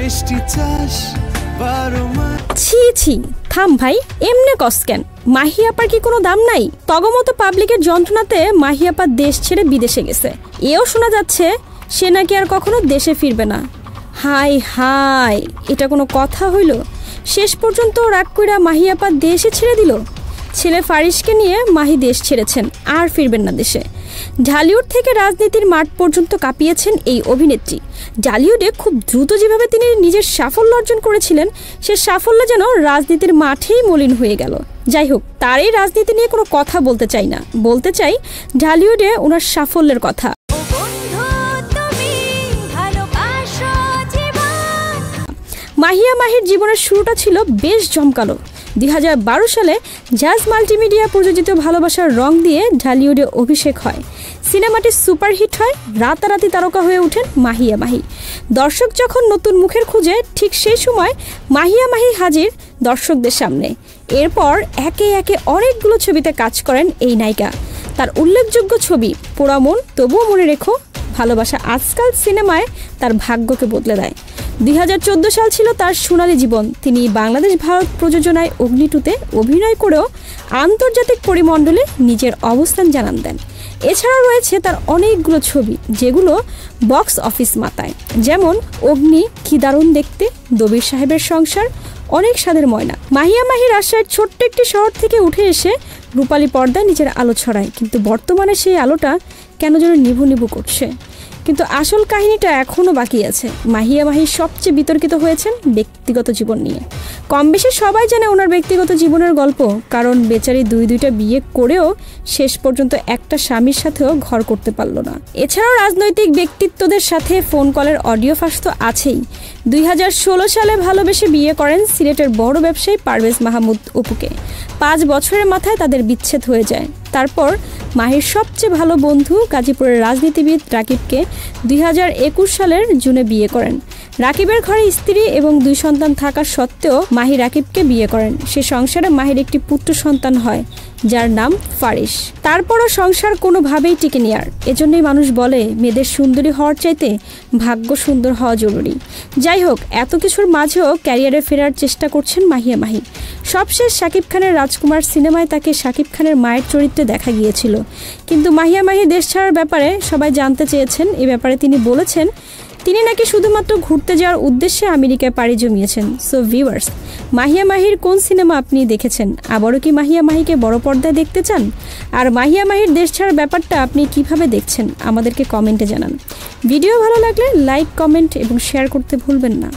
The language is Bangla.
ছি ছি থাম ভাই, এমনে কস কেন? মাহিয়াপার কি কোনো দাম নাই? তগমতো পাবলিকের যন্ত্রণাতে মাহিয়াপা দেশ ছেড়ে বিদেশে গেছে, এও শোনা যাচ্ছে সে নাকি আর কখনো দেশে ফিরবে না। হাই হাই, এটা কোনো কথা হইল? শেষ পর্যন্ত রাগ কইরা মাহিয়াপা দেশে ছেড়ে দিল। ছেলে ফারিসকে নিয়ে মাহি দেশ ছেড়েছেন, আর ফিরবেন না দেশে। ঢালিউড থেকে রাজনীতির মাঠ পর্যন্ত কাঁপিয়েছেন এই অভিনেত্রী। ঢালিউডে খুব দ্রুত যেভাবে তিনি নিজের সাফল্য অর্জন করেছিলেন, সে সাফল্য যেন রাজনীতির মাঠেই মলিন হয়ে গেল। যাই হোক, তার এই রাজনীতি নিয়ে কোনো কথা বলতে চাই না, বলতে চাই ঢালিউডে ওনার সাফল্যের কথা। মাহিয়া মাহির জীবনের শুরুটা ছিল বেশ জমকালো। 2012 সালে জাজ মাল্টিমিডিয়া প্রযোজিত ভালোবাসার রং দিয়ে ঢালিউডে অভিষেক হয়। সিনেমাটি সুপারহিট হয়, রাতারাতি তারকা হয়ে ওঠেন মাহিয়া মাহি। দর্শক যখন নতুন মুখের খুঁজে, ঠিক সেই সময় মাহিয়া মাহি হাজির দর্শকদের সামনে। এরপর একে একে অনেকগুলো ছবিতে কাজ করেন এই নায়িকা। তার উল্লেখযোগ্য ছবি পোড়া মন, তবুও মনে রেখো, ভালোবাসা আজকাল সিনেমায় তার ভাগ্যকে বদলে দেয়। 2014 সাল ছিল তার সোনালী জীবন। তিনি বাংলাদেশ ভারত প্রযোজনায় অগ্নি 2-তে অভিনয় করেও আন্তর্জাতিক পরিমণ্ডলে নিজের অবস্থান জানান দেন। এছাড়াও রয়েছে তার অনেকগুলো ছবি যেগুলো বক্স অফিস মাতায়, যেমন অগ্নি, কি দারুণ দেখতে, দবির সাহেবের সংসার, অনেক স্বাদের ময়না। মাহিয়া মাহি রাজশাহীর ছোট্ট একটি শহর থেকে উঠে এসে রূপালী পর্দায় নিজের আলো ছড়ায়, কিন্তু বর্তমানে সেই আলোটা কেন যেন নিভু নিভু করছে। কিন্তু আসল কাহিনীটা এখনও বাকি আছে। মাহিয়া মাহি সবচেয়ে বিতর্কিত হয়েছেন ব্যক্তিগত জীবন নিয়ে। কম বেশি সবাই জানে ওনার ব্যক্তিগত জীবনের গল্প, কারণ বেচারি দুইটা বিয়ে করেও শেষ পর্যন্ত একটা স্বামীর সাথেও ঘর করতে পারল না। এছাড়াও রাজনৈতিক ব্যক্তিত্বদের সাথে ফোন কলের অডিও ফাঁস তো আছেই। 2016 সালে ভালোবেসে বিয়ে করেন সিলেটের বড় ব্যবসায়ী পারভেজ মাহমুদ অপুকে। 5 বছরের মাথায় তাদের বিচ্ছেদ হয়ে যায়। তারপর মাহির সবচেয়ে ভালো বন্ধু গাজীপুরের রাজনীতিবিদ রাকিবকে 2021 সালের জুনে বিয়ে করেন। রাকিবের ঘরে স্ত্রী এবং 2 সন্তান থাকা সত্ত্বেও মাহি রাকিবকে বিয়ে করেন। সে সংসারে মাহির একটি পুত্র সন্তান হয়, যার নাম ফারিস। তারপরও সংসার কোনোভাবেই টিকেনি আর। এজন্যই মানুষ বলে মেয়েদের সুন্দরী হওয়ার চাইতে ভাগ্য সুন্দর হওয়া জরুরি। যাই হোক, এত কিছুর মাঝেও ক্যারিয়ারে ফেরার চেষ্টা করছেন মাহিয়া মাহি। সবশেষ শাকিব খানের রাজকুমার সিনেমায় তাকে শাকিব খানের মায়ের চরিত্রে দেখা গিয়েছিল, কিন্তু মাহিয়া মাহি দেশ ছাড়ার ব্যাপারে সবাই জানতে চেয়েছেন। এ ব্যাপারে তিনি বলেছেন তিনি নাকি শুধুমাত্র ঘুরতে যাওয়ার উদ্দেশ্যে আমেরিকায় পাড়ি জমিয়েছেন। সো ভিউয়ার্স, মাহিয়া মাহির কোন সিনেমা আপনি দেখেছেন? আবারও কি মাহিয়া মাহিকে বড় পর্দায় দেখতে চান? আর মাহিয়া মাহির দেশ ছাড়ার ব্যাপারটা আপনি কিভাবে দেখছেন আমাদেরকে কমেন্টে জানান। ভিডিও ভালো লাগলে লাইক, কমেন্ট এবং শেয়ার করতে ভুলবেন না।